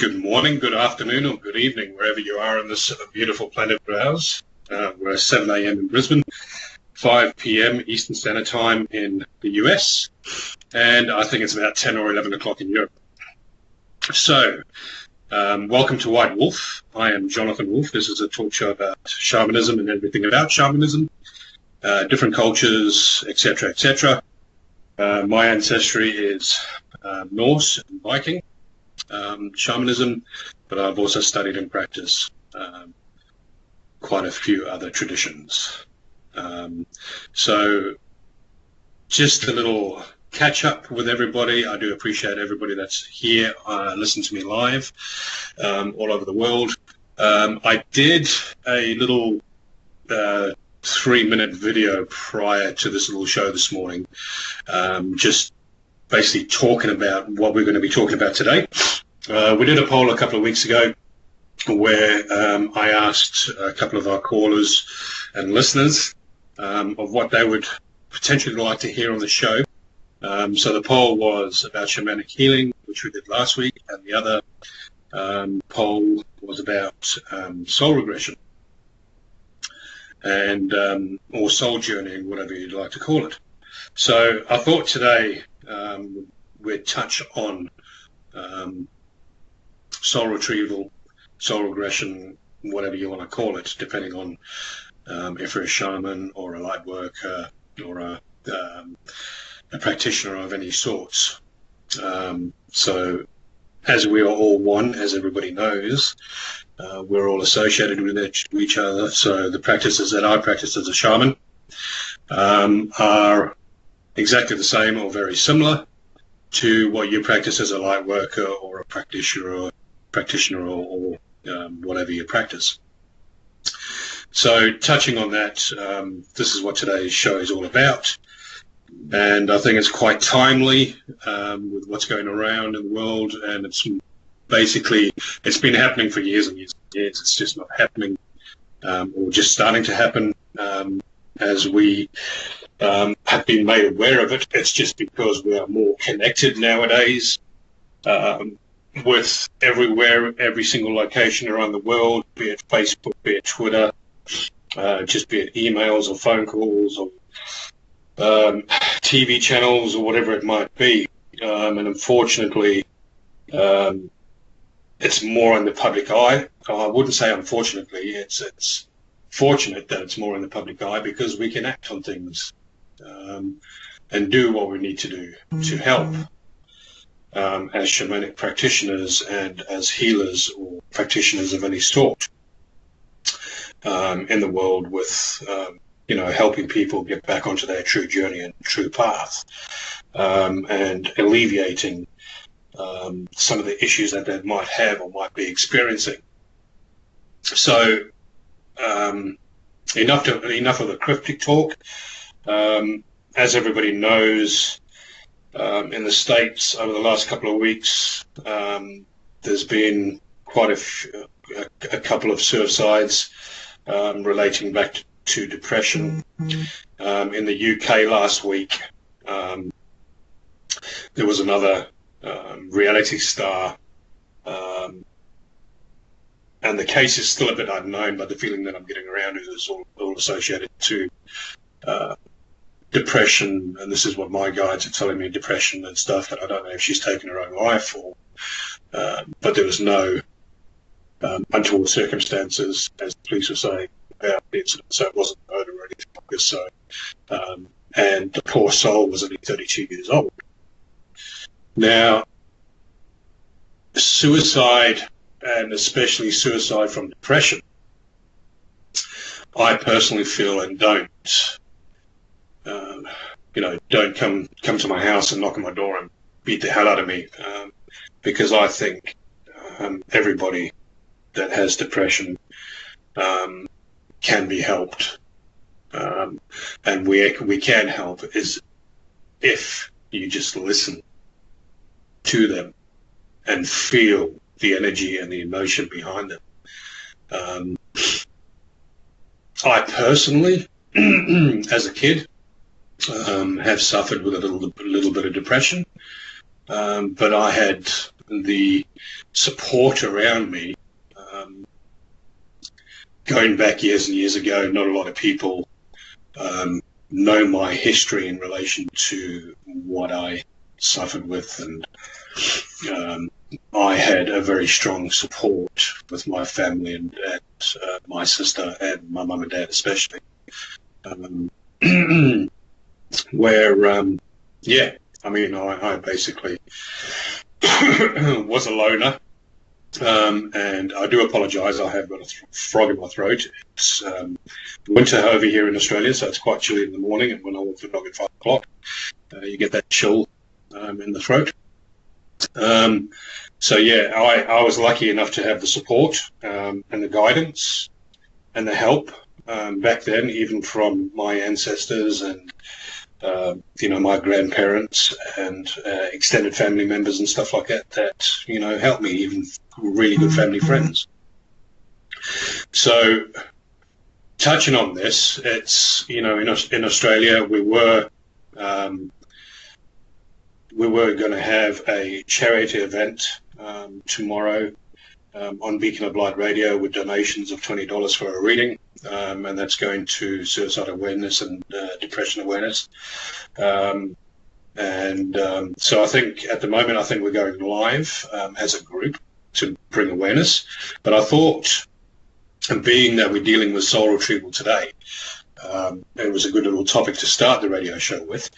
Good morning, good afternoon, or good evening, wherever you are on this beautiful planet of ours. We're 7 a.m. in Brisbane, 5 p.m. Eastern Standard Time in the US, and I think it's about 10 or 11 o'clock in Europe. So, welcome to White Wolf. I am Jonathan Wolf. This is a talk show about shamanism and everything about shamanism, different cultures, etc., etc. My ancestry is Norse and Viking. Shamanism, but I've also studied and practiced quite a few other traditions. So just a little catch up with everybody. I do appreciate everybody that's here, listen to me live all over the world. I did a little 3-minute video prior to this little show this morning, just basically talking about what we're going to be talking about today. We did a poll a couple of weeks ago where I asked a couple of our callers and listeners of what they would potentially like to hear on the show. So the poll was about shamanic healing, which we did last week, and the other poll was about soul regression and or soul journeying, whatever you'd like to call it. So I thought today we'd touch on soul retrieval, soul regression, whatever you want to call it, depending on if you're a shaman or a light worker or a practitioner of any sorts. So as we are all one, as everybody knows, we're all associated with each other. So the practices that I practice as a shaman are exactly the same or very similar to what you practice as a light worker or a practitioner or whatever you practice. So touching on that, this is what today's show is all about. And I think it's quite timely with what's going around in the world. And it's basically, it's been happening for years and years and years. It's just not happening or just starting to happen as we have been made aware of it. It's just because we are more connected nowadays with everywhere, every single location around the world, be it Facebook, be it Twitter, just be it emails or phone calls or TV channels or whatever it might be. And unfortunately, it's more in the public eye. I wouldn't say unfortunately, it's fortunate that it's more in the public eye because we can act on things and do what we need to do to help as shamanic practitioners and as healers or practitioners of any sort in the world with, helping people get back onto their true journey and true path and alleviating some of the issues that they might have or might be experiencing. So enough of the cryptic talk. As everybody knows, in the States over the last couple of weeks, there's been quite a couple of suicides relating back to depression. In the UK last week, there was another reality star, and the case is still a bit unknown, but the feeling that I'm getting around is all associated to depression, and this is what my guides are telling me, depression and stuff, and I don't know if she's taken her own life or but there was no untoward circumstances, as the police were saying, about the incident, so it wasn't murder or anything like this. So and the poor soul was only 32 years old. Now, suicide, and especially suicide from depression, I personally feel, and don't come to my house and knock on my door and beat the hell out of me, because I think everybody that has depression can be helped, and we can help is if you just listen to them and feel the energy and the emotion behind them. I personally, as a kid, have suffered with a little bit of depression, but I had the support around me. Going back years and years ago, not a lot of people know my history in relation to what I suffered with, and I had a very strong support with my family and my sister and my mum and dad especially, where yeah, I mean, I basically was a loner. And I do apologise, I have got a frog in my throat. It's winter over here in Australia, so it's quite chilly in the morning, and when I walk the dog at 5 o'clock, you get that chill in the throat. So yeah, I was lucky enough to have the support and the guidance and the help back then, even from my ancestors and my grandparents and extended family members and stuff like that, that, helped me, even really good family friends. So touching on this, it's, in Australia, we were going to have a charity event tomorrow on Beacon of Light Radio with donations of $20 for a reading, and that's going to suicide awareness and depression awareness. So I think at the moment, I think we're going live as a group to bring awareness. But I thought, and being that we're dealing with soul retrieval today, it was a good little topic to start the radio show with.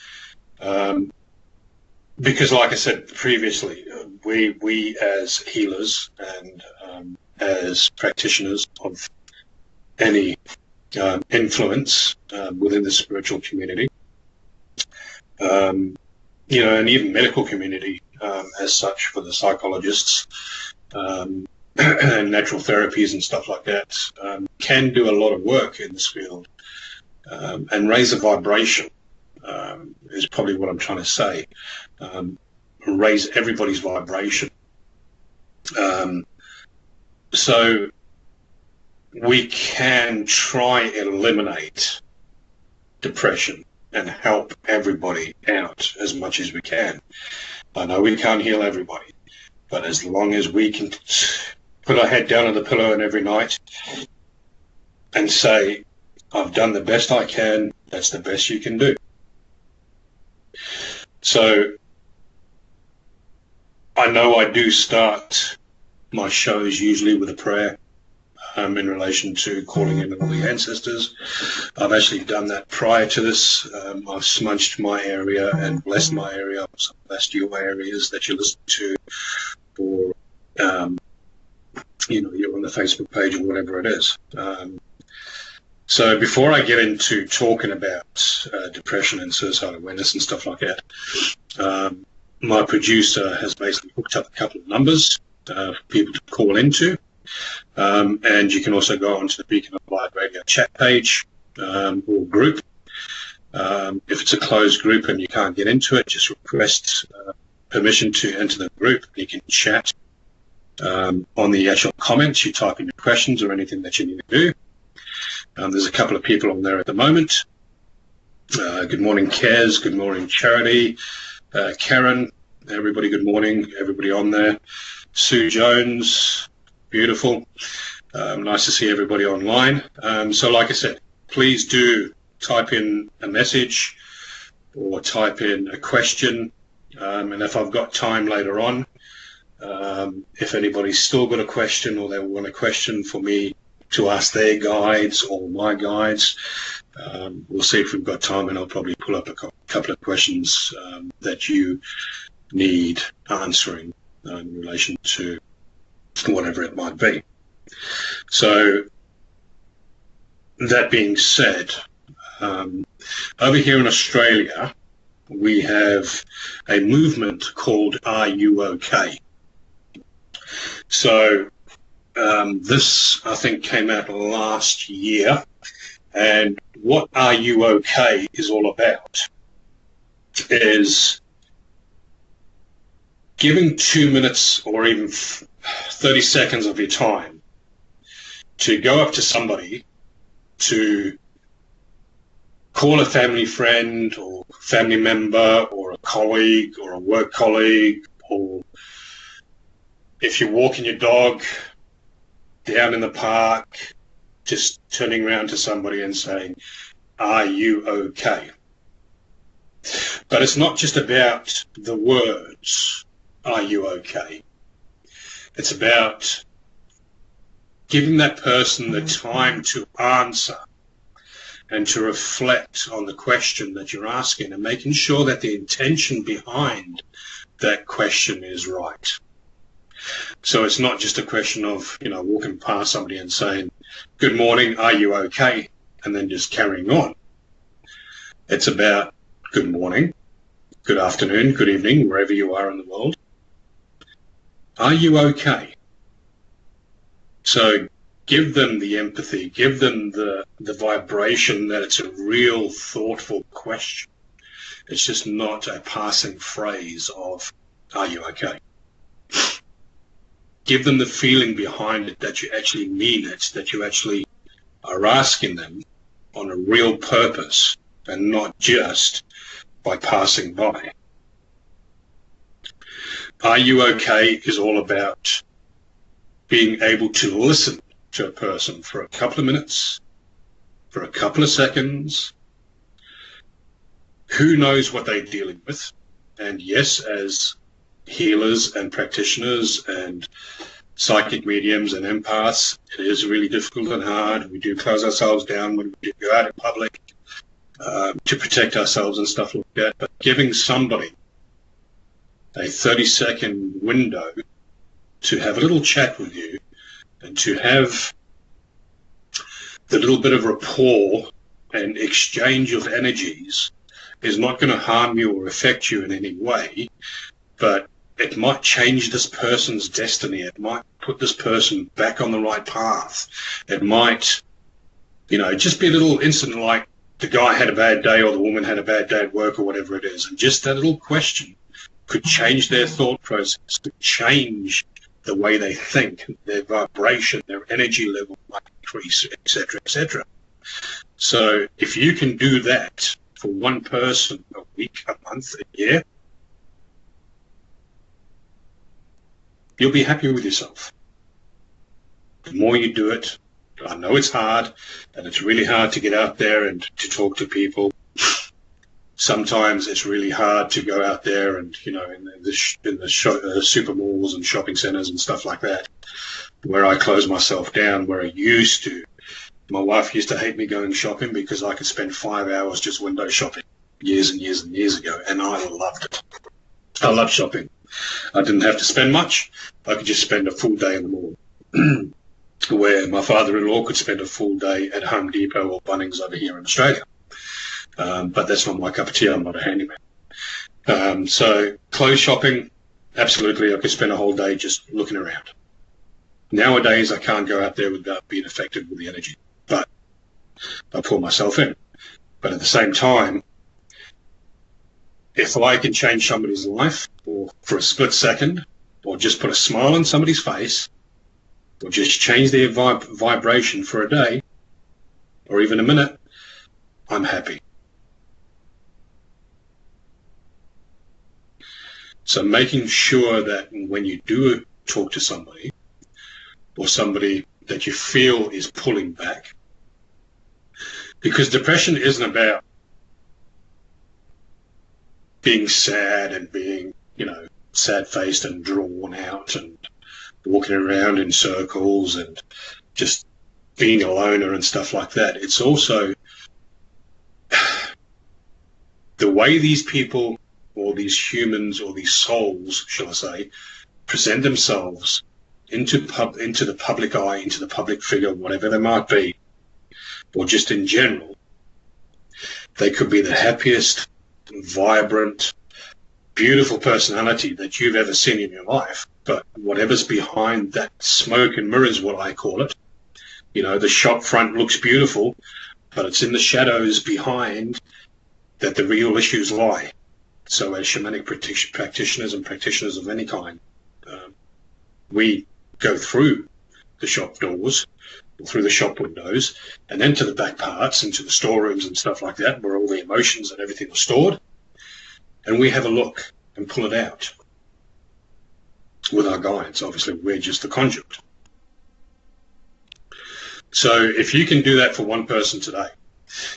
Because, like I said previously, we as healers and as practitioners of any influence within the spiritual community, and even medical community as such, for the psychologists and natural therapies and stuff like that, can do a lot of work in this field and raise a vibration. Is probably what I'm trying to say. Raise everybody's vibration. So we can try and eliminate depression and help everybody out as much as we can. I know we can't heal everybody, but as long as we can put our head down on the pillow and every night and say, I've done the best I can, that's the best you can do. So I know I do start my shows usually with a prayer in relation to calling in all the ancestors. I've actually done that prior to this. I've smudged my area and blessed my area. I've blessed your areas that you listen to, or you're on the Facebook page or whatever it is. So before I get into talking about depression and suicide awareness and stuff like that, my producer has basically hooked up a couple of numbers for people to call into. And you can also go onto the Beacon of Light Radio chat page or group. If it's a closed group and you can't get into it, just request permission to enter the group. You can chat on the actual comments. You type in your questions or anything that you need to do. There's a couple of people on there at the moment. Good morning, Kaz. Good morning, Charity. Karen. Everybody, good morning. Everybody on there. Sue Jones. Beautiful. Nice to see everybody online. So like I said, please do type in a message or type in a question. And if I've got time later on, if anybody's still got a question or they want a question for me to ask their guides or my guides, we'll see if we've got time, and I'll probably pull up a couple of questions that you need answering in relation to whatever it might be. So that being said, over here in Australia, we have a movement called Are You OK? So this, I think, came out last year, and what Are You OK? Is all about is giving 2 minutes or even 30 seconds of your time to go up to somebody, to call a family friend or family member or a colleague or a work colleague or if you're walking your dog down in the park, just turning around to somebody and saying, "Are you okay?" But it's not just about the words, "Are you okay?" It's about giving that person the time to answer and to reflect on the question that you're asking, and making sure that the intention behind that question is right. So it's not just a question of, walking past somebody and saying, "Good morning, are you okay?" and then just carrying on. It's about good morning, good afternoon, good evening, wherever you are in the world. Are you okay? So give them the empathy, give them the vibration that it's a real thoughtful question. It's just not a passing phrase of, "Are you okay?" Give them the feeling behind it, that you actually mean it, that you actually are asking them on a real purpose and not just by passing by. Are you okay is all about being able to listen to a person for a couple of minutes, for a couple of seconds. Who knows what they're dealing with? And yes, as healers and practitioners and psychic mediums and empaths, it is really difficult and hard. We do close ourselves down when we go out in public to protect ourselves and stuff like that. But giving somebody a 30-second window to have a little chat with you and to have the little bit of rapport and exchange of energies is not going to harm you or affect you in any way, but it might change this person's destiny. It might put this person back on the right path. It might, just be a little incident like the guy had a bad day or the woman had a bad day at work or whatever it is. And just that little question could change their thought process, could change the way they think, their vibration, their energy level might increase, etc., etc. So if you can do that for one person a week, a month, a year, you'll be happy with yourself. The more you do it, I know it's hard, and it's really hard to get out there and to talk to people. Sometimes it's really hard to go out there and, in the super malls and shopping centres and stuff like that, where I close myself down, where I used to. My wife used to hate me going shopping because I could spend 5 hours just window shopping years and years and years ago, and I loved it. I love shopping. I didn't have to spend much. I could just spend a full day in the mall, where my father-in-law could spend a full day at Home Depot or Bunnings over here in Australia. But that's not my cup of tea. I'm not a handyman. So clothes shopping, absolutely, I could spend a whole day just looking around. Nowadays, I can't go out there without being affected with the energy, but I pull myself in. But at the same time, if I can change somebody's life, or for a split second, or just put a smile on somebody's face, or just change their vibration for a day, or even a minute, I'm happy. So making sure that when you do talk to somebody, or somebody that you feel is pulling back, because depression isn't about being sad and being, sad-faced and drawn out and walking around in circles and just being a loner and stuff like that. It's also the way these people, or these humans, or these souls, shall I say, present themselves into the public eye, into the public figure, whatever they might be, or just in general. They could be the happiest, vibrant, beautiful personality that you've ever seen in your life, but whatever's behind that smoke and mirrors, what I call it, the shop front looks beautiful, but it's in the shadows behind that the real issues lie. So as shamanic practitioners and practitioners of any kind, we go through the shop doors, through the shop windows, and then to the back parts, into the storerooms and stuff like that, where all the emotions and everything are stored, and we have a look and pull it out. with our guides. Obviously, we're just the conduit. So if you can do that for one person today,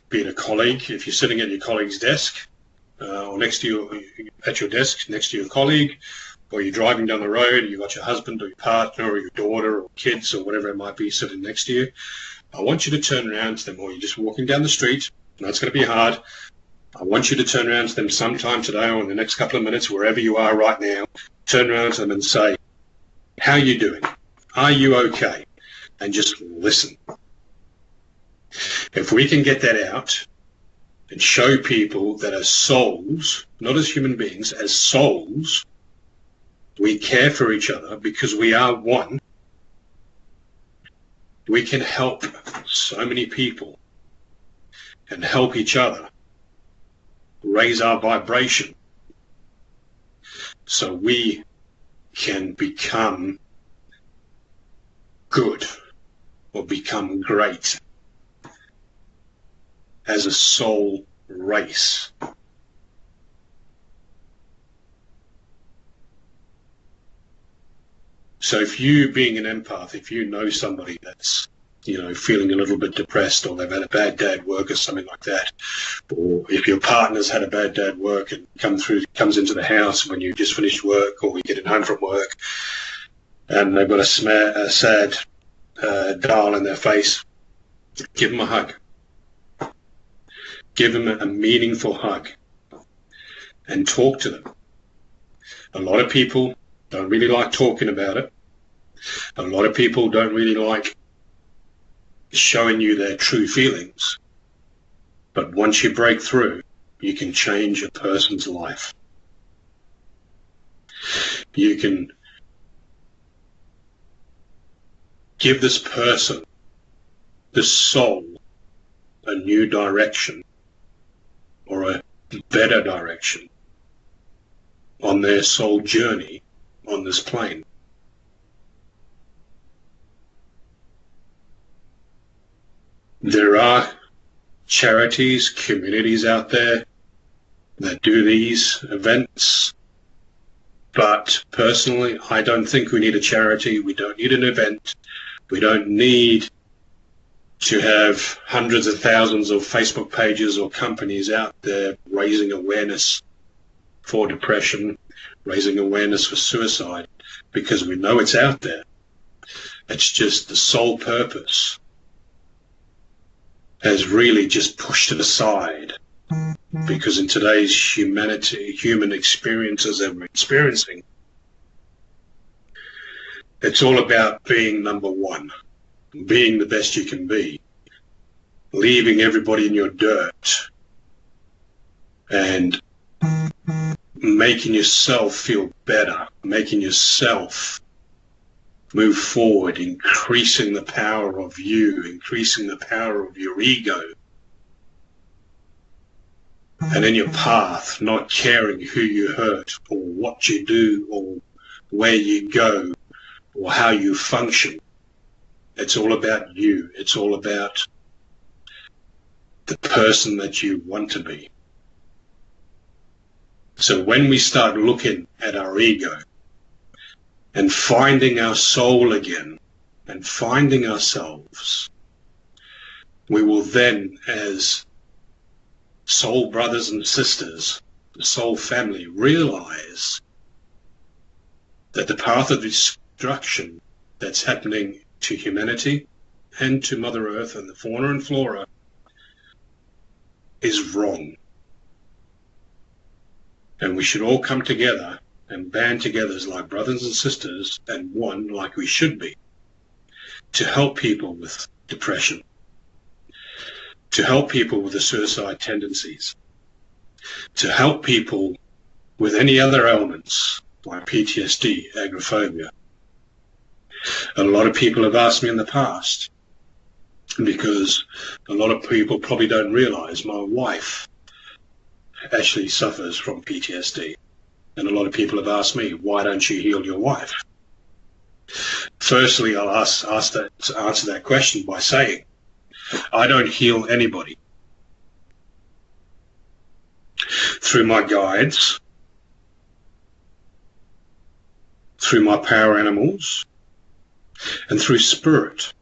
be it a colleague, if you're sitting at your colleague's desk, or next to you, at your desk next to your colleague, or you're driving down the road and you've got your husband or your partner or your daughter or kids or whatever it might be sitting next to you, I want you to turn around to them, or you're just walking down the street. That's going to be hard. I want you to turn around to them sometime today or in the next couple of minutes, wherever you are right now. Turn around to them and say, how are you doing? Are you okay? And just listen. If we can get that out and show people that as souls, not as human beings, as souls, we care for each other because we are one, we can help so many people and help each other raise our vibration so we can become good or become great as a soul race. So if you, being an empath, if you know somebody that's, feeling a little bit depressed, or they've had a bad day at work or something like that, or if your partner's had a bad day at work and comes into the house when you just finished work, or you're getting home from work, and they've got a sad dial in their face, give them a hug. Give them a meaningful hug and talk to them. A lot of people don't really like talking about it. A lot of people don't really like showing you their true feelings. But once you break through, you can change a person's life. You can give this person, this soul, a new direction or a better direction on their soul journey on this plane. There are charities, communities out there that do these events, but personally, I don't think we need a charity. We don't need an event. We don't need to have hundreds of thousands of Facebook pages or companies out there raising awareness for depression, raising awareness for suicide, because we know it's out there. It's just the sole purpose has really just pushed it aside, because in today's human experiences that we're experiencing, it's all about being number one, being the best you can be, leaving everybody in your dirt and making yourself feel better, making yourself move forward, increasing the power of you, increasing the power of your ego, and in your path, not caring who you hurt or what you do or where you go or how you function. It's all about you. It's all about the person that you want to be. So when we start looking at our ego and finding our soul again and finding ourselves, we will then, as soul brothers and sisters, the soul family, realize that the path of destruction that's happening to humanity and to Mother Earth and the fauna and flora is wrong. And we should all come together and band together as like brothers and sisters and one like we should be, to help people with depression, to help people with the suicide tendencies, to help people with any other ailments like PTSD, agoraphobia. A lot of people have asked me in the past, because a lot of people probably don't realize my wife actually suffers from PTSD. And a lot of people have asked me, why don't you heal your wife? Firstly, I'll answer that question by saying, I don't heal anybody. Through my guides, through my power animals, and through spirit,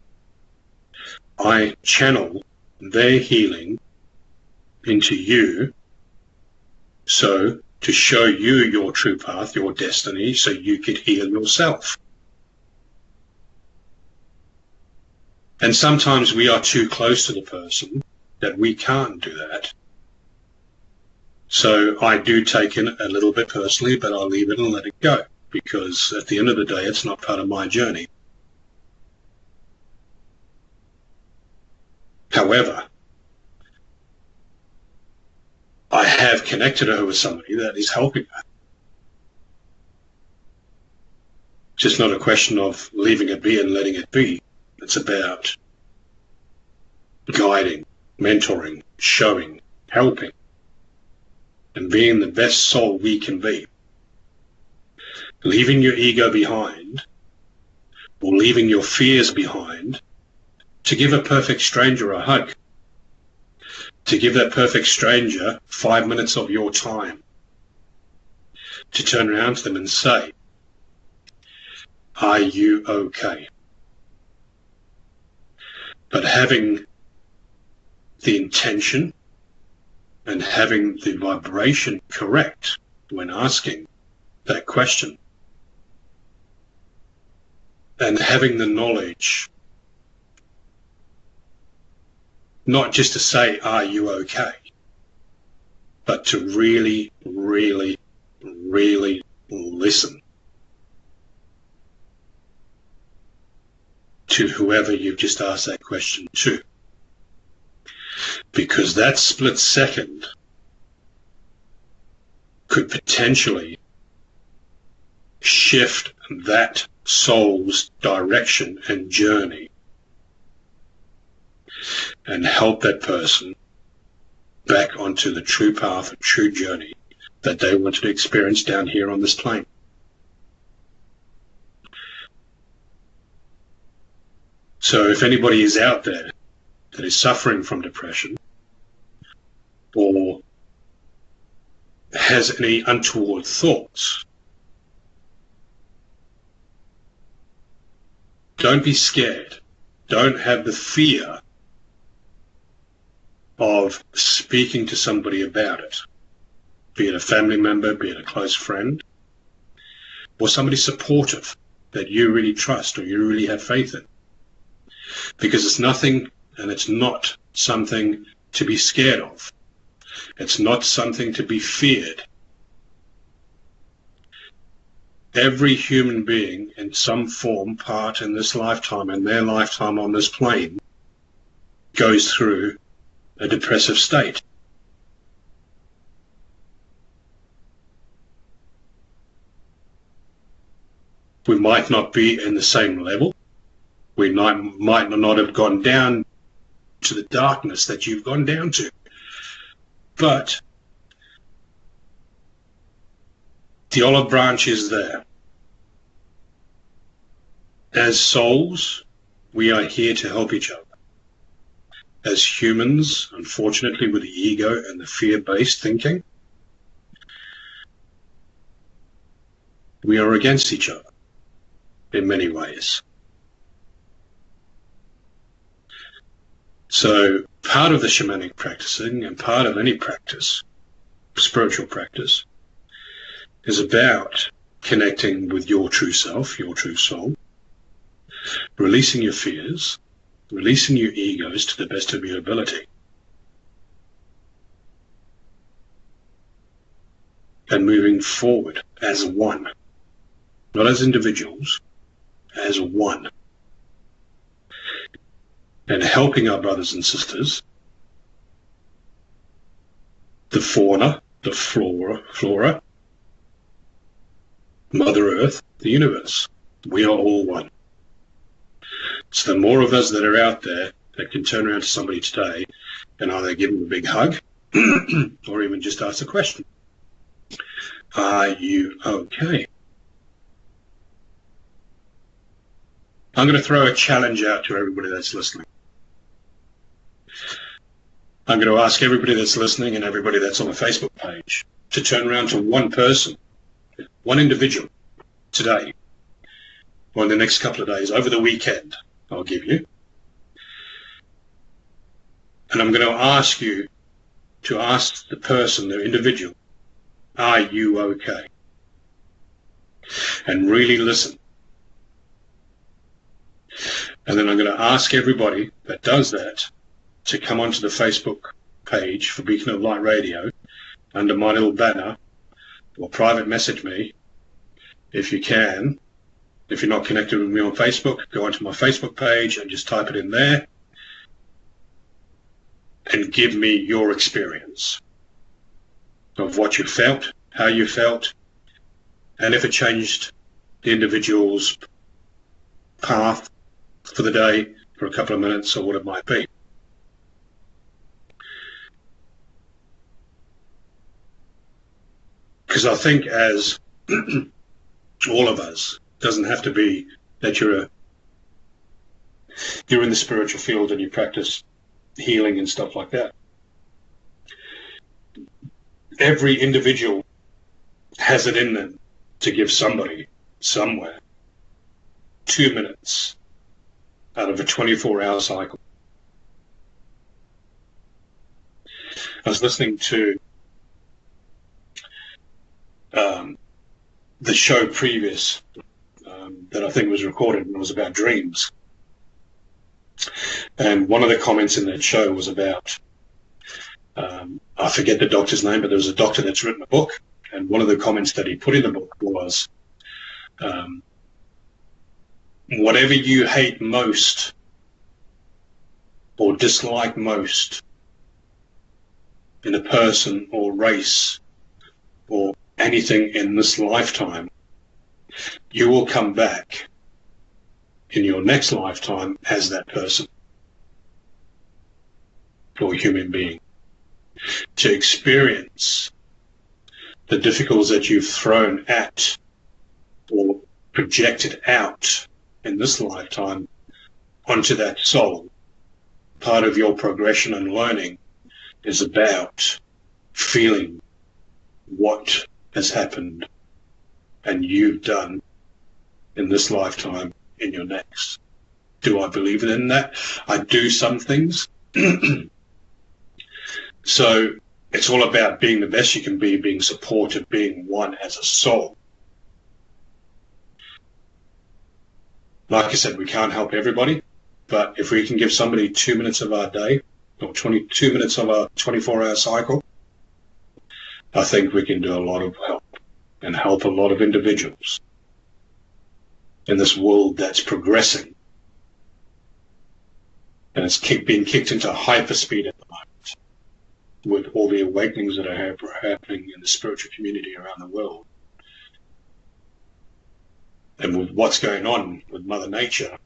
I channel their healing into you, so to show you your true path, your destiny, so you could heal yourself. And sometimes we are too close to the person that we can't do that. So I do take it a little bit personally, but I'll leave it and let it go, because at the end of the day, it's not part of my journey. However, I have connected her with somebody that is helping her. It's just not a question of leaving it be and letting it be. It's about guiding, mentoring, showing, helping, and being the best soul we can be. Leaving your ego behind, or leaving your fears behind, to give a perfect stranger a hug, to give that perfect stranger 5 minutes of your time, to turn around to them and say, "Are you okay?" But having the intention and having the vibration correct when asking that question, and having the knowledge, not just to say, "Are you okay?" but to really, really, really listen to whoever you've just asked that question to. Because that split second could potentially shift that soul's direction and journey and help that person back onto the true path and true journey that they wanted to experience down here on this plane. So if anybody is out there that is suffering from depression or has any untoward thoughts, don't be scared. Don't have the fear of speaking to somebody about it, be it a family member, be it a close friend, or somebody supportive that you really trust or you really have faith in. Because it's nothing, and it's not something to be scared of. It's not something to be feared. Every human being in some form, part in this lifetime and their lifetime on this plane, goes through a depressive state. We might not be in the same level. We might not have gone down to the darkness that you've gone down to. But the olive branch is there. As souls, we are here to help each other. As humans, unfortunately, with the ego and the fear-based thinking, we are against each other in many ways. So part of the shamanic practicing and part of any practice, spiritual practice, is about connecting with your true self, your true soul, releasing your fears, releasing your egos to the best of your ability, and moving forward as one, not as individuals, as one, and helping our brothers and sisters, the fauna, the flora, Mother Earth, the universe. We are all one. So the more of us that are out there that can turn around to somebody today and either give them a big hug or even just ask a question. Are you okay? I'm going to throw a challenge out to everybody that's listening. I'm going to ask everybody that's listening and everybody that's on the Facebook page to turn around to one person, one individual today, or in the next couple of days, over the weekend, I'll give you. And I'm going to ask you to ask the person, the individual, are you okay? And really listen. And then I'm going to ask everybody that does that to come onto the Facebook page for Beacon of Light Radio under my little banner, or private message me if you can. If you're not connected with me on Facebook, go onto my Facebook page and just type it in there and give me your experience of what you felt, how you felt, and if it changed the individual's path for the day for a couple of minutes or what it might be. Because I think as all of us, doesn't have to be that you're in the spiritual field and you practice healing and stuff like that. Every individual has it in them to give somebody somewhere 2 minutes out of a 24-hour cycle. I was listening to the show previous that I think was recorded, and it was about dreams. And one of the comments in that show was about, I forget the doctor's name, but there was a doctor that's written a book, and one of the comments that he put in the book was, whatever you hate most or dislike most in a person or race or anything in this lifetime, you will come back in your next lifetime as that person or human being to experience the difficulties that you've thrown at or projected out in this lifetime onto that soul. Part of your progression and learning is about feeling what has happened and you've done in this lifetime in your next. Do I believe in that? I do some things. So it's all about being the best you can be, being supported, being one as a soul. Like I said, we can't help everybody, but if we can give somebody 2 minutes of our day or 22 minutes of our 24-hour cycle, I think we can do a lot of help and help a lot of individuals in this world that's progressing. And it's being kicked into hyperspeed at the moment with all the awakenings that are happening in the spiritual community around the world. And with what's going on with Mother Nature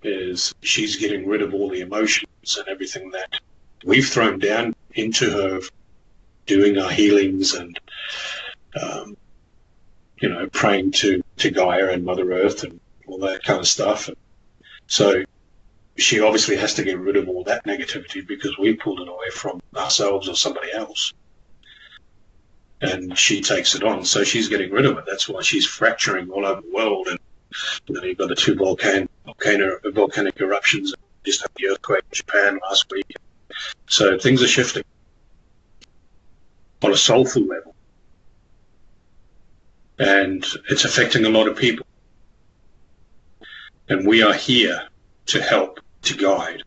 is she's getting rid of all the emotions and everything that we've thrown down into her, doing our healings and, praying to Gaia and Mother Earth and all that kind of stuff. And so she obviously has to get rid of all that negativity because we pulled it away from ourselves or somebody else. And she takes it on, so she's getting rid of it. That's why she's fracturing all over the world. And you've got the two volcanic eruptions. Just had the earthquake in Japan last week. So things are shifting on a soulful level. And it's affecting a lot of people. And we are here to help, to guide,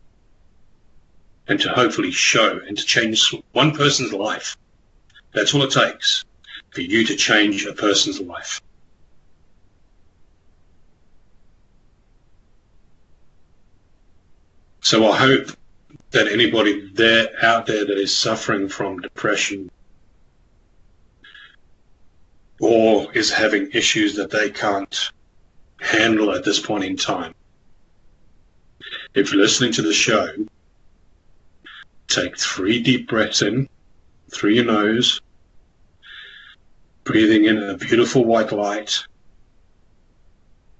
and to hopefully show and to change one person's life. That's all it takes for you to change a person's life. So I hope that anybody out there that is suffering from depression or is having issues that they can't handle at this point in time, if you're listening to the show, take 3 deep breaths in through your nose, breathing in a beautiful white light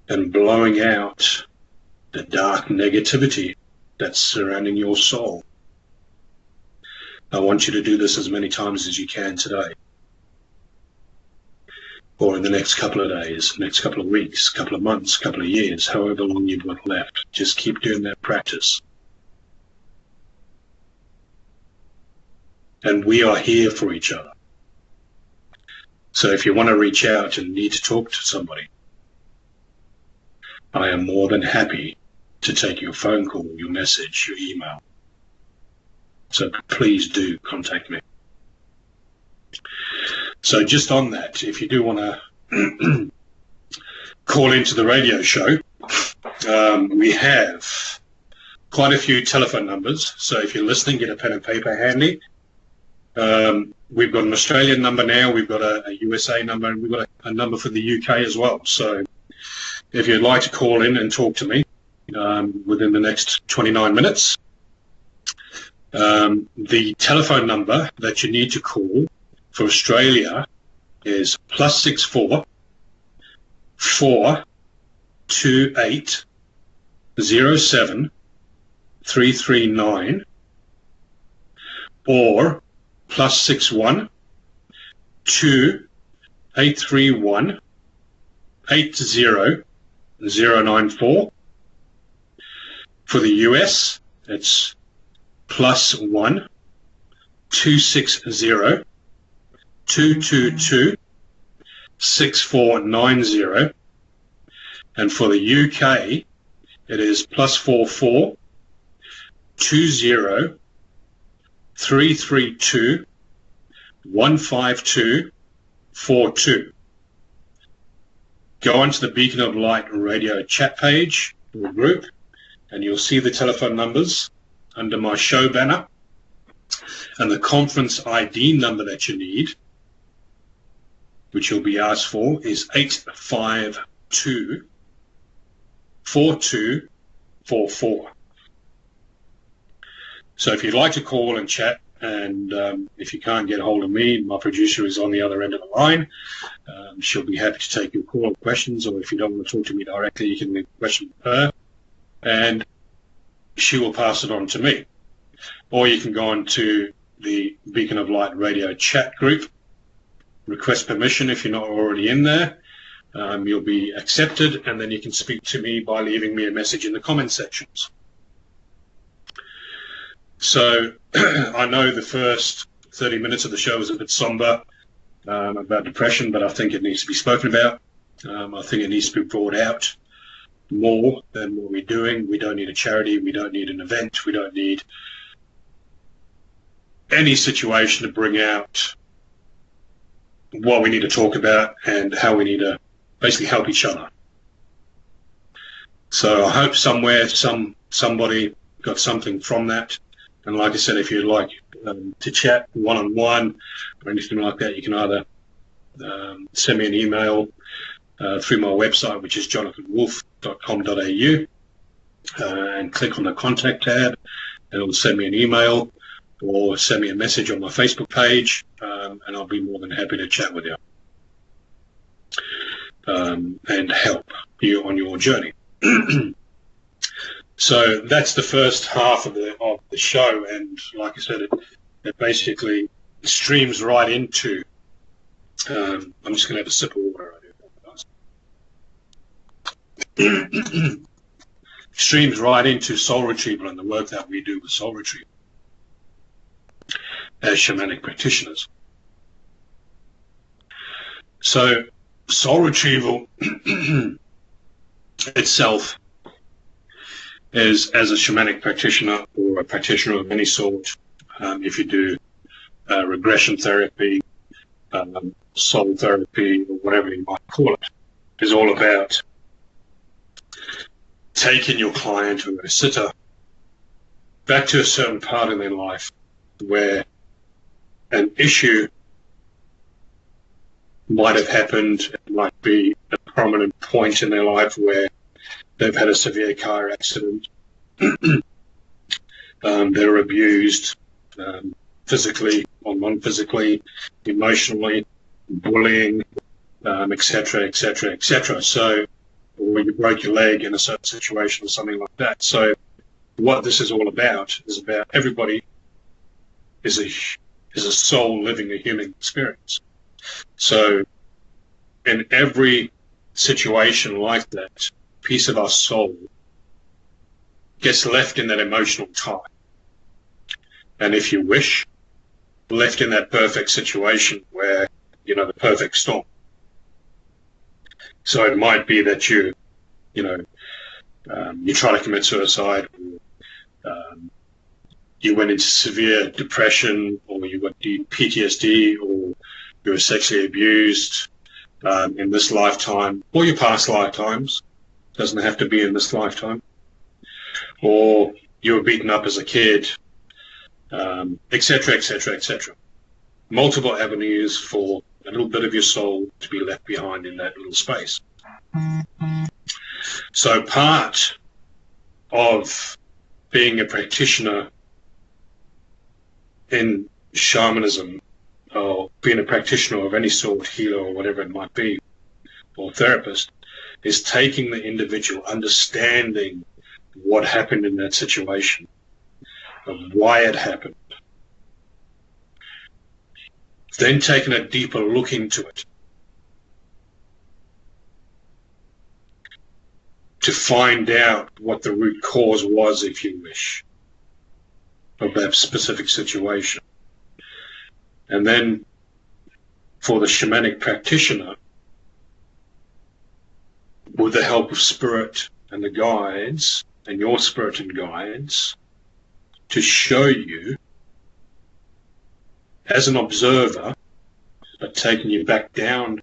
and blowing out the dark negativity that's surrounding your soul. I want you to do this as many times as you can today. or in the next couple of days, next couple of weeks, couple of months, couple of years, however long you've got left. Just keep doing that practice. And we are here for each other. So if you want to reach out and need to talk to somebody, I am more than happy to take your phone call, your message, your email. So please do contact me. So just on that, if you do want to call into the radio show, we have quite a few telephone numbers. So if you're listening, get a pen and paper handy. We've got an Australian number now, we've got a USA number, and we've got a number for the UK as well. So if you'd like to call in and talk to me within the next 29 minutes, the telephone number that you need to call for Australia is +64 428 07 339 or +61 2 831 80094. For the US, it's +1 260 222 6490. And for the UK, it is +44 20 332 152 42. Go onto the Beacon of Light radio chat page or group, and you'll see the telephone numbers under my show banner. And the conference ID number that you need, which you'll be asked for, is 852 4244. So if you'd like to call and chat, and if you can't get hold of me, my producer is on the other end of the line. She'll be happy to take your call or questions, or if you don't want to talk to me directly, you can leave a question with her, and she will pass it on to me. Or you can go on to the Beacon of Light radio chat group, request permission if you're not already in there. You'll be accepted, and then you can speak to me by leaving me a message in the comment sections. So I know the first 30 minutes of the show was a bit somber about depression, but I think it needs to be spoken about. I think it needs to be brought out more than what we're doing. We don't need a charity. We don't need an event. We don't need any situation to bring out what we need to talk about and how we need to basically help each other. So I hope somewhere somebody got something from that. And like I said, if you'd like to chat one-on-one or anything like that, you can either send me an email through my website, which is jonathanwolf.com.au, and click on the contact tab, and it'll send me an email or send me a message on my Facebook page, and I'll be more than happy to chat with you and help you on your journey. So that's the first half of the show, and like I said, it basically streams right into. I'm just going to have a sip of water. Streams right into Soul Retrieval and the work that we do with Soul Retrieval as shamanic practitioners. So Soul Retrieval itself is, as a shamanic practitioner or a practitioner of any sort, if you do regression therapy, soul therapy, or whatever you might call it, is all about taking your client or a sitter back to a certain part in their life where an issue might have happened. It might be a prominent point in their life where they've had a severe car accident, they're abused physically or non-physically, emotionally, bullying, etc., etc., etc. So, or you broke your leg in a certain situation or something like that. So what this is all about is about everybody is a soul living a human experience. So in every situation like that, piece of our soul gets left in that emotional tie. And if you wish, left in that perfect situation where, the perfect storm. So it might be that you try to commit suicide, or you went into severe depression, or you got PTSD, or you were sexually abused in this lifetime, or your past lifetimes. Doesn't have to be in this lifetime. Or you were beaten up as a kid, etc., etc., etc. Multiple avenues for a little bit of your soul to be left behind in that little space. So part of being a practitioner in shamanism, or being a practitioner of any sort, healer or whatever it might be, or therapist, is taking the individual, understanding what happened in that situation, of why it happened, then taking a deeper look into it to find out what the root cause was, if you wish, of that specific situation. And then for the shamanic practitioner, with the help of spirit and the guides, and your spirit and guides, to show you, as an observer, but taking you back down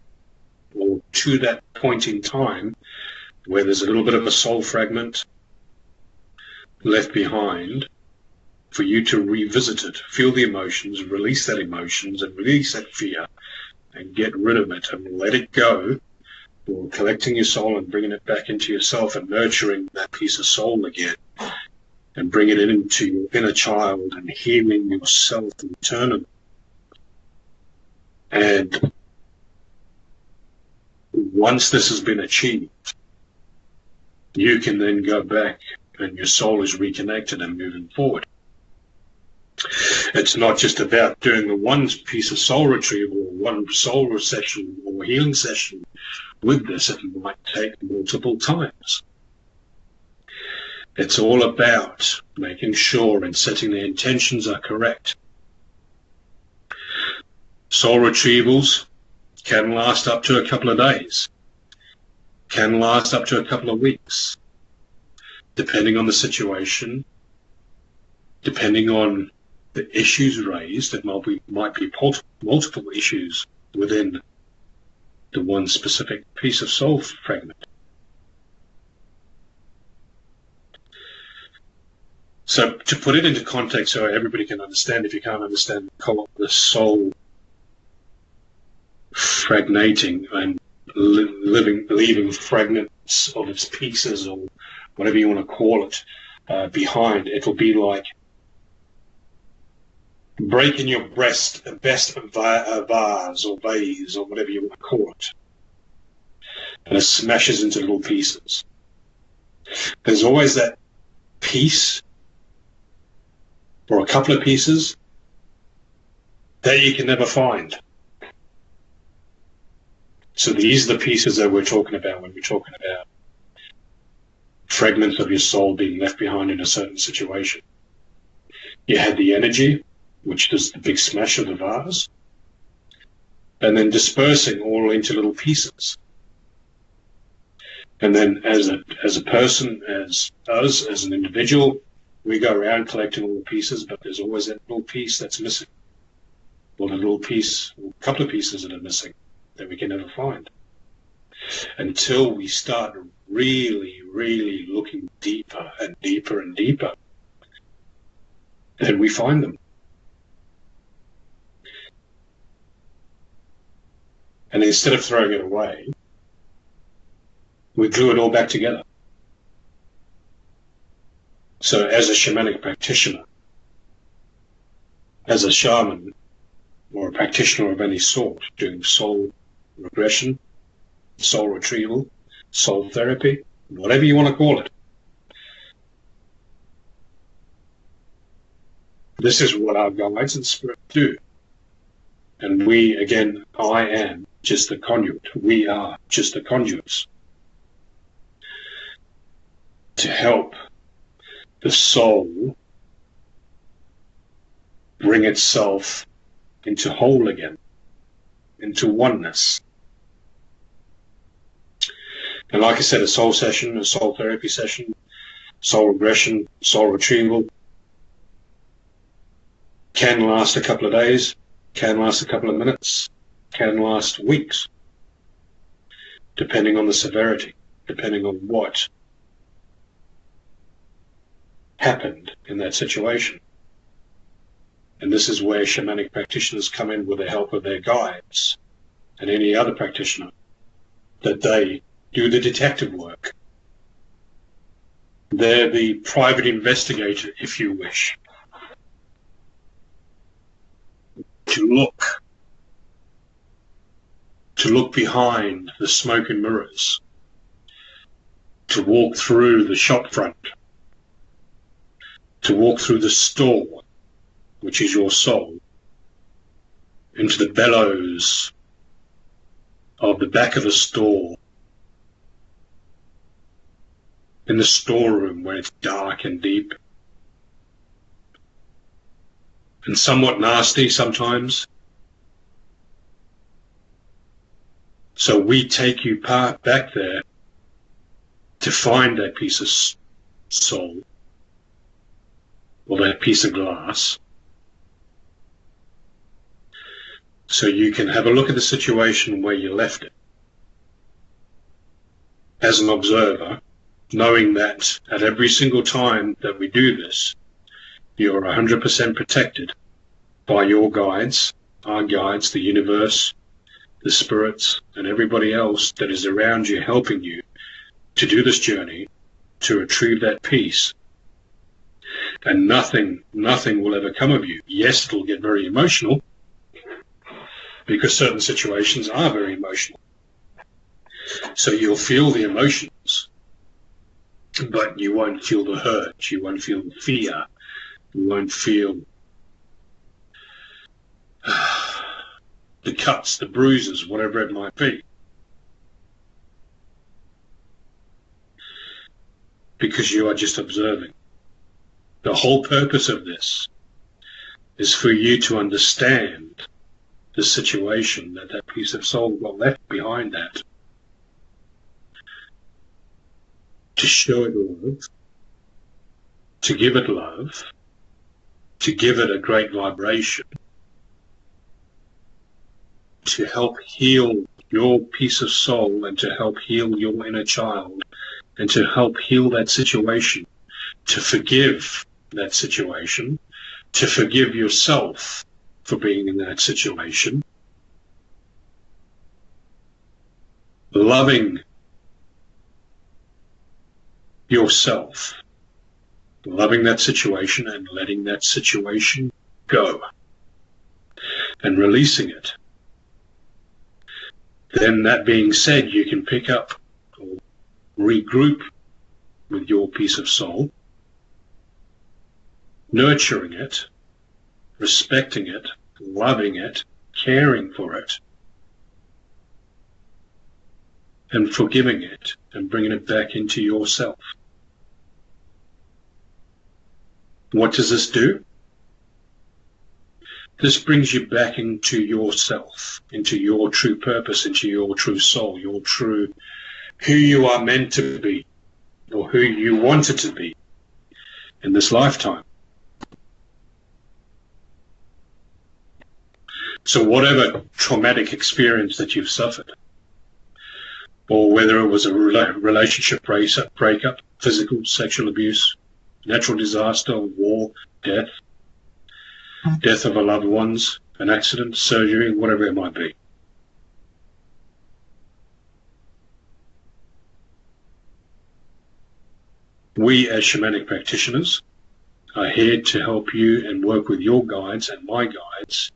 or to that point in time where there's a little bit of a soul fragment left behind, for you to revisit it, feel the emotions, release that emotions and release that fear, and get rid of it and let it go, or collecting your soul and bringing it back into yourself and nurturing that piece of soul again, and bring it into your inner child and healing yourself internally. And once this has been achieved, you can then go back and your soul is reconnected and moving forward. It's not just about doing the one piece of soul retrieval or one soul session or healing session with this. It might take multiple times. It's all about making sure and setting the intentions are correct. Soul retrievals can last up to a couple of days, can last up to a couple of weeks, depending on the situation, depending on the issues raised. It might be multiple issues within the one specific piece of soul fragment. So to put it into context so everybody can understand, if you can't understand the soul fragnating and leaving fragments of its pieces, or whatever you want to call it, behind, it'll be like breaking your best vase or vase or whatever you want to call it, and it smashes into little pieces. There's always that piece or a couple of pieces that you can never find. So these are the pieces that we're talking about when we're talking about fragments of your soul being left behind in a certain situation. You had the energy, which is the big smash of the vase, and then dispersing all into little pieces. And then as a person, as us, as an individual, we go around collecting all the pieces, but there's always that little piece that's missing, or the little piece, or a couple of pieces that are missing that we can never find, until we start really, really looking deeper and deeper and deeper. Then we find them. And instead of throwing it away, we glue it all back together. So as a shamanic practitioner, as a shaman, or a practitioner of any sort, doing soul regression, soul retrieval, soul therapy, whatever you want to call it, this is what our guides and spirit do. And we, again, I am just the conduit. We are just the conduits to help the soul bring itself into whole again, into oneness. And like I said, a soul session, a soul therapy session, soul regression, soul retrieval can last a couple of days, can last a couple of minutes, can last weeks, depending on the severity, depending on what happened in that situation. And this is where shamanic practitioners come in with the help of their guides and any other practitioner, that they do the detective work. They're the private investigator, if you wish, to look behind the smoke and mirrors, to walk through the shop front, to walk through the store, which is your soul, into the bellows of the back of the store, in the storeroom where it's dark and deep and somewhat nasty sometimes. So we take you back there to find that piece of soul, or that piece of glass, so you can have a look at the situation where you left it as an observer, knowing that at every single time that we do this, you're 100% protected by your guides, our guides, the universe, the spirits, and everybody else that is around you, helping you to do this journey, to retrieve that peace. And nothing will ever come of you. Yes, it'll get very emotional, because certain situations are very emotional. So you'll feel the emotions, but you won't feel the hurt, you won't feel the fear, you won't feel the cuts, the bruises, whatever it might be. Because you are just observing. The whole purpose of this is for you to understand the situation that piece of soul got left behind that, to show it love, to give it love, to give it a great vibration, to help heal your piece of soul, and to help heal your inner child, and to help heal that situation, to forgive that situation, to forgive yourself for being in that situation, loving yourself, loving that situation and letting that situation go and releasing it. Then, that being said, you can pick up or regroup with your piece of soul, nurturing it, respecting it, loving it, caring for it, and forgiving it, and bringing it back into yourself. What does this do? This brings you back into yourself, into your true purpose, into your true soul, your true, who you are meant to be, or who you wanted to be in this lifetime. So whatever traumatic experience that you've suffered, or whether it was a relationship breakup, physical, sexual abuse, natural disaster, war, death of a loved ones, an accident, surgery, whatever it might be. We as shamanic practitioners are here to help you and work with your guides and my guides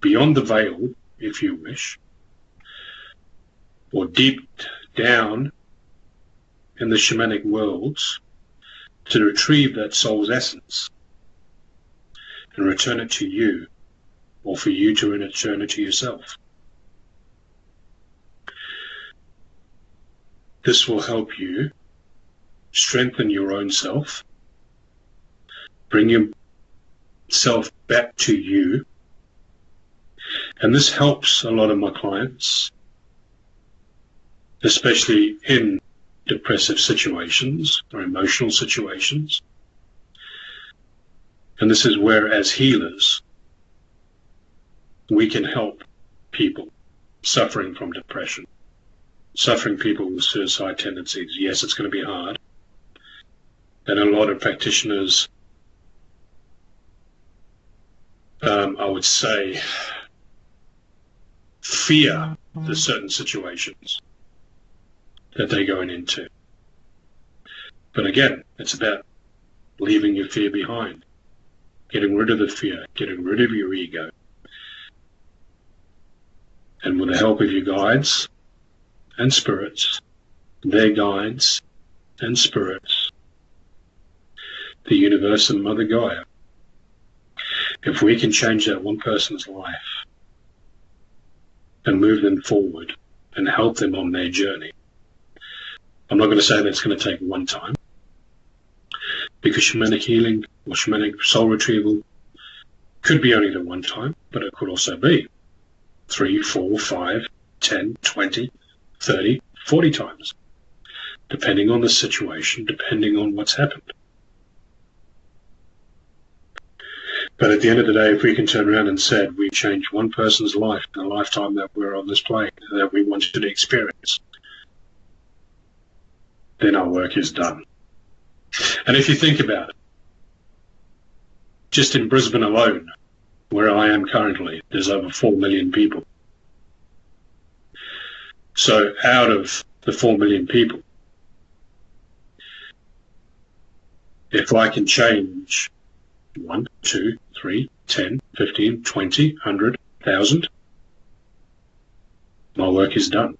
beyond the veil, if you wish, or deep down in the shamanic worlds, to retrieve that soul's essence and return it to you, or for you to return it to yourself. this will help you strengthen your own self, bring yourself back to you. And this helps a lot of my clients, especially in depressive situations or emotional situations. And this is where, as healers, we can help people suffering from depression, suffering people with suicide tendencies. Yes, it's going to be hard. And a lot of practitioners, I would say, fear the certain situations that they're going into. But again, it's about leaving your fear behind, getting rid of the fear, getting rid of your ego. And with the help of your guides and spirits, their guides and spirits, the universe and Mother Gaia, if we can change that one person's life and move them forward and help them on their journey, I'm not going to say that's going to take one time, because shamanic healing or shamanic soul retrieval could be only the one time, but it could also be 3, 4, 5, 10, 20, 30, 40 times, depending on the situation, depending on what's happened. But at the end of the day, if we can turn around and say we changed one person's life in the lifetime that we're on this plane, that we wanted to experience, then our work is done. And if you think about it, just in Brisbane alone, where I am currently, there's over 4 million people. So out of the 4 million people, if I can change 1, 2, 3, 10, 15, 20, 100, 1,000, my work is done.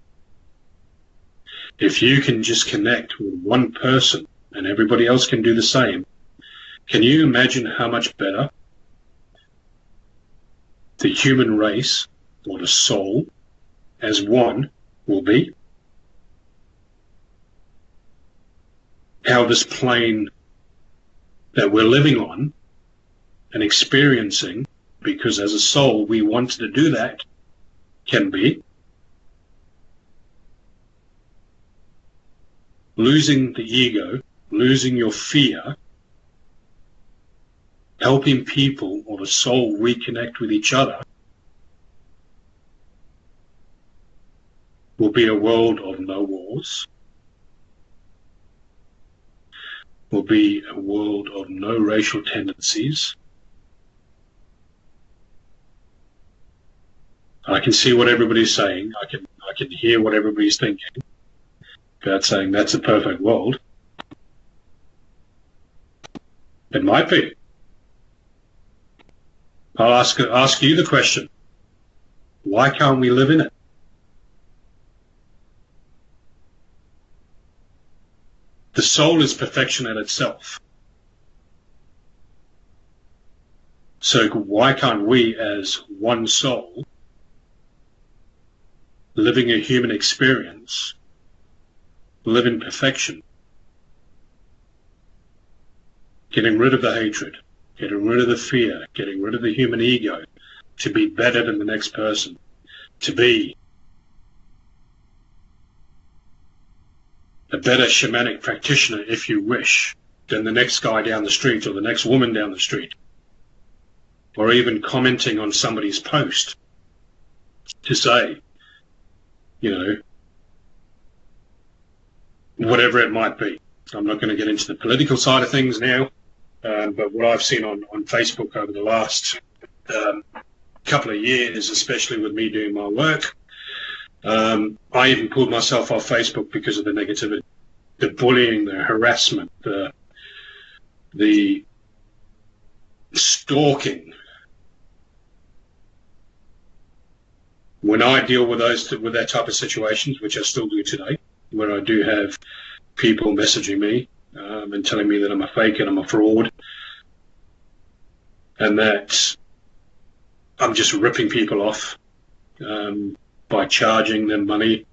If you can just connect with one person and everybody else can do the same, can you imagine how much better the human race or the soul as one will be? How this plane that we're living on and experiencing, because as a soul we wanted to do that, can be. Losing the ego, losing your fear, helping people or the soul reconnect with each other, will be a world of no wars, will be a world of no racial tendencies. I can see what everybody's saying. I can hear what everybody's thinking about saying that's a perfect world. It might be. I'll ask you the question. Why can't we live in it? The soul is perfection in itself. So why can't we, as one soul, living a human experience, live in perfection, getting rid of the hatred, getting rid of the fear, getting rid of the human ego, to be better than the next person, to be a better shamanic practitioner, if you wish, than the next guy down the street or the next woman down the street, or even commenting on somebody's post to say, you know, whatever it might be. I'm not going to get into the political side of things now, but what I've seen on Facebook over the last couple of years, especially with me doing my work, I even pulled myself off Facebook because of the negativity, the bullying, the harassment, the stalking. When I deal with that type of situations, which I still do today, where I do have people messaging me and telling me that I'm a fake and I'm a fraud, and that I'm just ripping people off by charging them money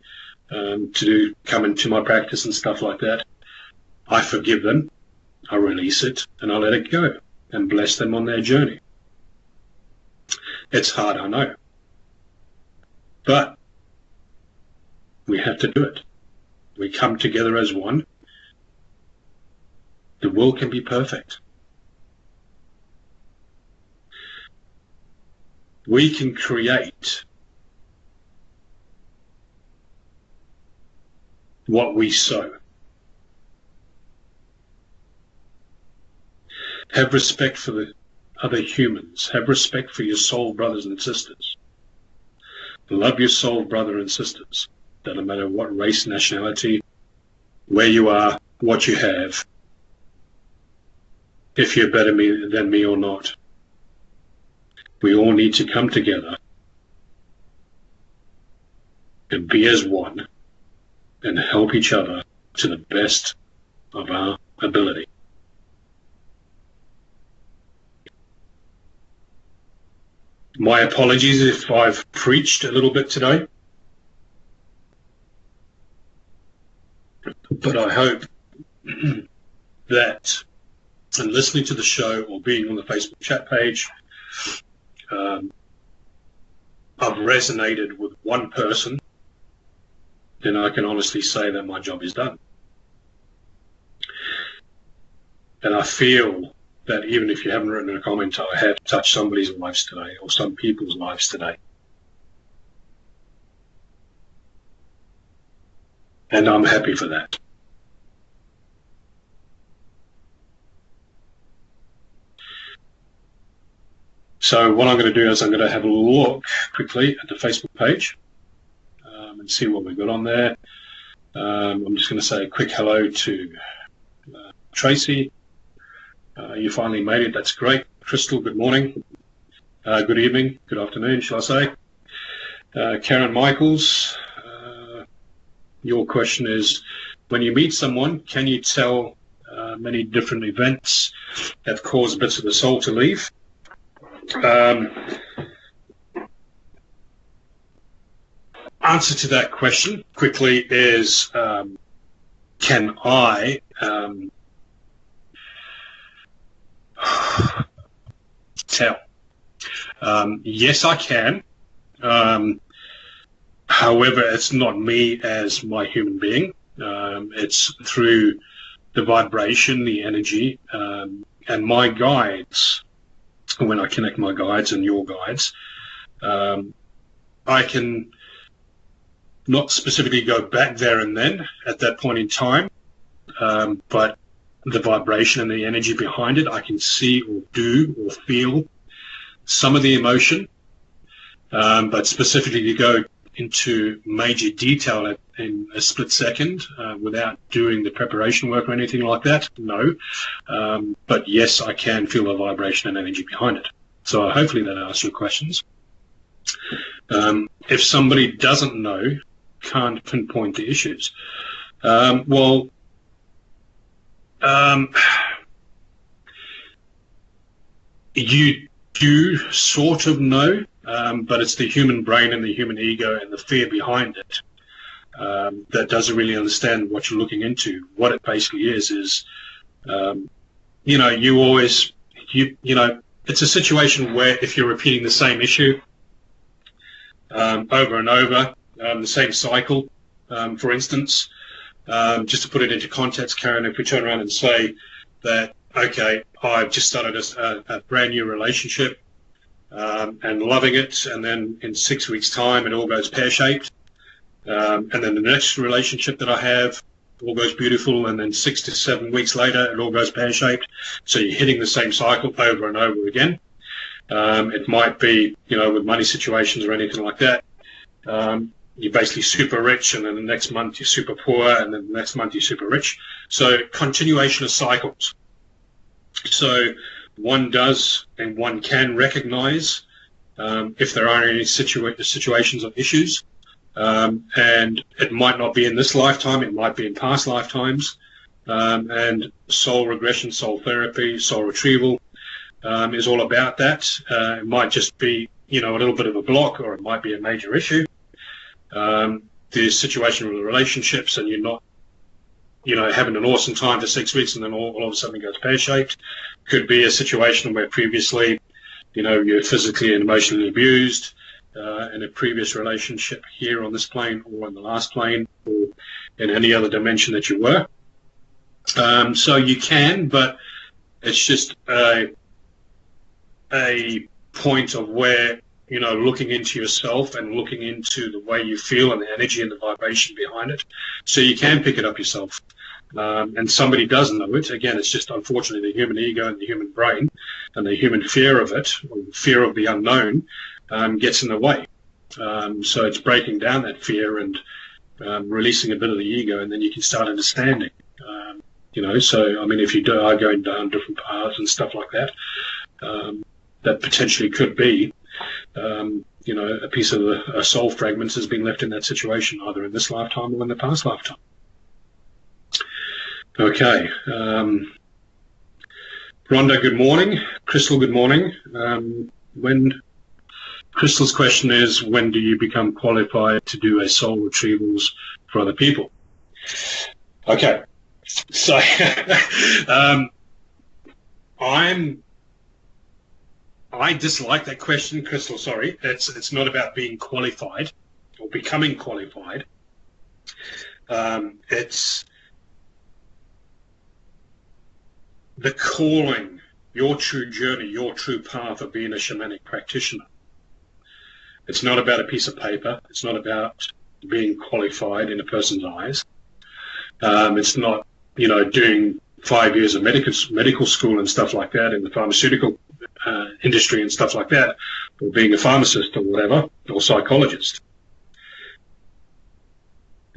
to come into my practice and stuff like that, I forgive them, I release it, and I let it go and bless them on their journey. It's hard, I know, but we have to do it. We come together as one. The world can be perfect. We can create what we sow. Have respect for the other humans. Have respect for your soul brothers and sisters. Love your soul brother and sisters. Doesn't matter what race, nationality, where you are, what you have, if you're better than me or not. We all need to come together and be as one and help each other to the best of our ability. My apologies if I've preached a little bit today, but I hope that in listening to the show or being on the Facebook chat page, I've resonated with one person, then I can honestly say that my job is done. And I feel that even if you haven't written a comment, I have touched somebody's lives today or some people's lives today. And I'm happy for that. So what I'm going to do is I'm going to have a look quickly at the Facebook page and see what we've got on there. I'm just going to say a quick hello to Tracy. You finally made it. That's great. Crystal, good morning. Good evening. Good afternoon, shall I say. Karen Michaels, your question is, when you meet someone, can you tell many different events that cause bits of the soul to leave? Answer to that question quickly is, can I tell? Yes, I can. However, it's not me as my human being. It's through the vibration, the energy, and my guides. When I connect my guides and your guides, I can not specifically go back there and then at that point in time, but the vibration and the energy behind it, I can see or do or feel some of the emotion, but specifically to go into major detail in a split second without doing the preparation work or anything like that, no. But yes, I can feel the vibration and energy behind it. So hopefully that answers your questions. If somebody doesn't know, can't pinpoint the issues, you do sort of know, but it's the human brain and the human ego and the fear behind it that doesn't really understand what you're looking into. What it basically is you always, it's a situation where if you're repeating the same issue over and over, the same cycle, for instance, just to put it into context, Karen, if we turn around and say that, okay, I've just started a brand new relationship and loving it, and then in 6 weeks' time it all goes pear-shaped, and then the next relationship that I have all goes beautiful, and then 6 to 7 weeks later it all goes pear-shaped. So you're hitting the same cycle over and over again. It might be, with money situations or anything like that. You're basically super rich, and then the next month you're super poor, and then the next month you're super rich. So continuation of cycles. So one does and one can recognize if there are any situations or issues, and it might not be in this lifetime, it might be in past lifetimes, and soul regression, soul therapy, soul retrieval is all about that. It might just be, a little bit of a block, or it might be a major issue. the situation with the relationships and you're not, having an awesome time for 6 weeks and then all of a sudden it goes pear-shaped. Could be a situation where previously, you're physically and emotionally abused in a previous relationship here on this plane or on the last plane or in any other dimension that you were. So you can, but it's just a point of where, looking into yourself and looking into the way you feel and the energy and the vibration behind it. So you can pick it up yourself. And somebody does know it. Again, it's just unfortunately the human ego and the human brain and the human fear of it, or fear of the unknown, gets in the way. So it's breaking down that fear and releasing a bit of the ego, and then you can start understanding. So, I mean, if you are going down different paths and stuff like that, that potentially could be, a piece of a soul fragment has been left in that situation, either in this lifetime or in the past lifetime. Okay. Rhonda, good morning. Crystal, good morning. Crystal's question is, when do you become qualified to do a soul retrievals for other people? Okay. So, I dislike that question, Crystal. Sorry, it's not about being qualified or becoming qualified. It's the calling, your true journey, your true path of being a shamanic practitioner. It's not about a piece of paper. It's not about being qualified in a person's eyes. It's not, doing 5 years of medical school and stuff like that in the pharmaceutical industry and stuff like that, or being a pharmacist or whatever, or psychologist.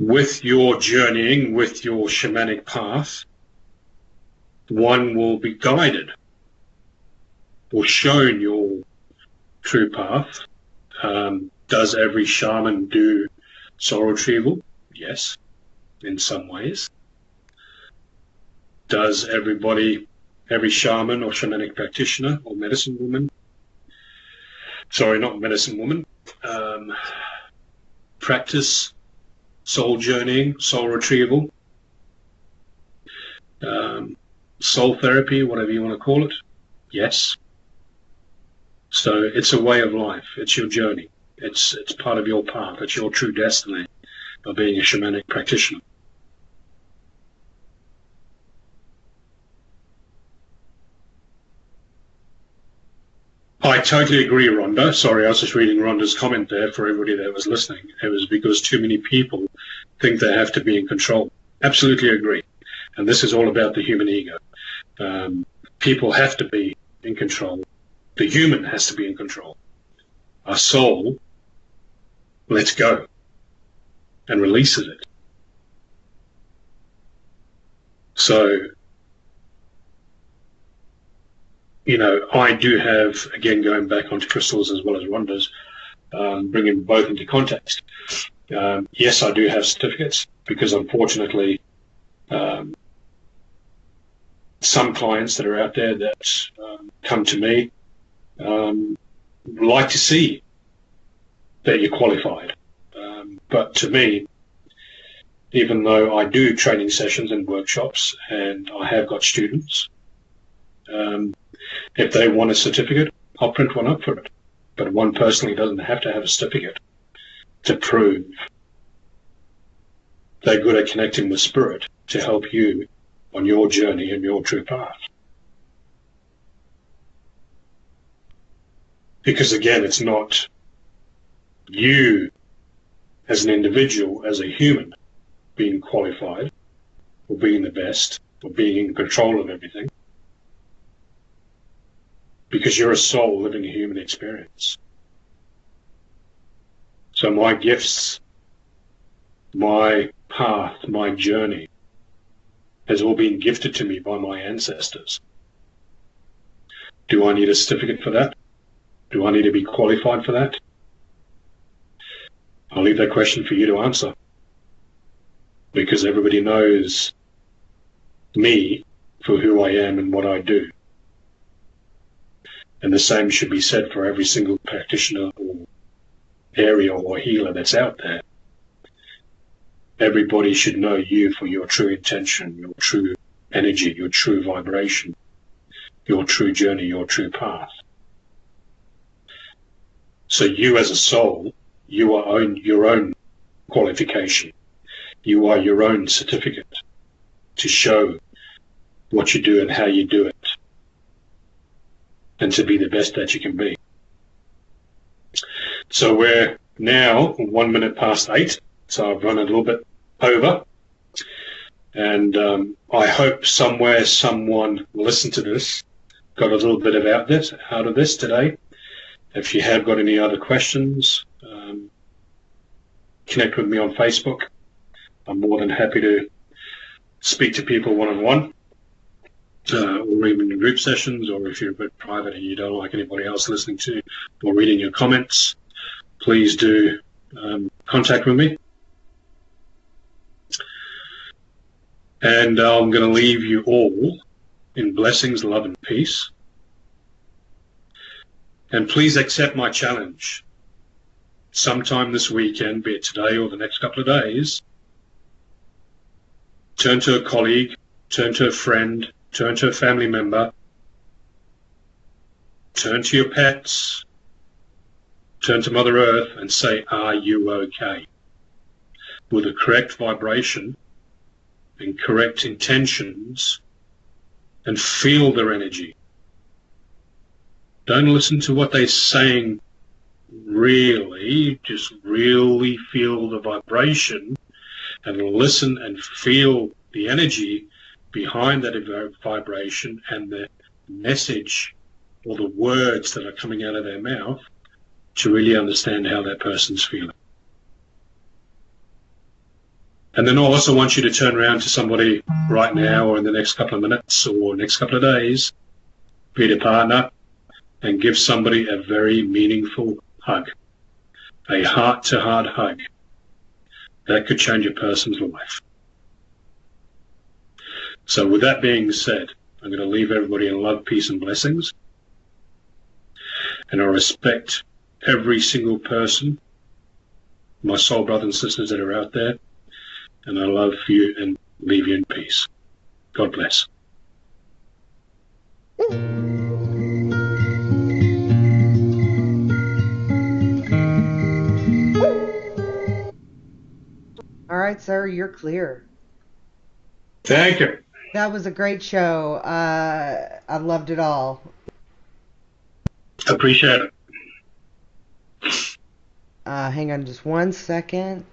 With your journeying, with your shamanic path, one will be guided or shown your true path. Does every shaman do soul retrieval? Yes, in some ways. Does every shaman or shamanic practitioner or medicine woman, practice soul journeying, soul retrieval, soul therapy, whatever you want to call it? Yes. So it's a way of life. It's your journey. It's part of your path. It's your true destiny of being a shamanic practitioner. I totally agree, Rhonda. Sorry, I was just reading Rhonda's comment there for everybody that was listening. It was because too many people think they have to be in control. Absolutely agree. And this is all about the human ego. People have to be in control. The human has to be in control. Our soul lets go and releases it. So, I do have, again, going back onto Crystal's as well as Rhonda's, bringing both into context. Yes, I do have certificates because unfortunately, some clients that are out there that come to me like to see that you're qualified. But to me, even though I do training sessions and workshops and I have got students, if they want a certificate, I'll print one up for it. But one personally doesn't have to have a certificate to prove they're good at connecting with spirit to help you on your journey and your true path. Because again, it's not you as an individual, as a human, being qualified or being the best or being in control of everything. Because you're a soul living a human experience. So my gifts, my path, my journey has all been gifted to me by my ancestors. Do I need a certificate for that? Do I need to be qualified for that? I'll leave that question for you to answer. Because everybody knows me for who I am and what I do. And the same should be said for every single practitioner or area or healer that's out there. everybody should know you for your true intention, your true energy, your true vibration, your true journey, your true path. So you as a soul, you are your own qualification. You are your own certificate to show what you do and how you do it, and to be the best that you can be. So we're now 1 minute past 8, so I've run a little bit over, and I hope somewhere someone listened to this, got a little bit out of this today. If you have got any other questions, connect with me on Facebook. I'm more than happy to speak to people one-on-one, or even in group sessions, or if you're a bit private and you don't like anybody else listening to or reading your comments, please do contact with me. And I'm going to leave you all in blessings, love, and peace. And please accept my challenge. Sometime this weekend, be it today or the next couple of days, turn to a colleague, turn to a friend, turn to a family member, turn to your pets, turn to Mother Earth and say, "Are you okay?" With the correct vibration and correct intentions, and feel their energy. Don't listen to what they're saying really, just really feel the vibration and listen and feel the energy behind that vibration and the message or the words that are coming out of their mouth to really understand how that person's feeling. And then I also want you to turn around to somebody right now or in the next couple of minutes or next couple of days, be it a partner, and give somebody a very meaningful hug, a heart-to-heart hug. That could change a person's life. So with that being said, I'm going to leave everybody in love, peace, and blessings. And I respect every single person, my soul brothers and sisters that are out there, and I love you and leave you in peace. God bless. All right, sir, you're clear. Thank you. That was a great show. I loved it all. Appreciate it. Hang on just 1 second.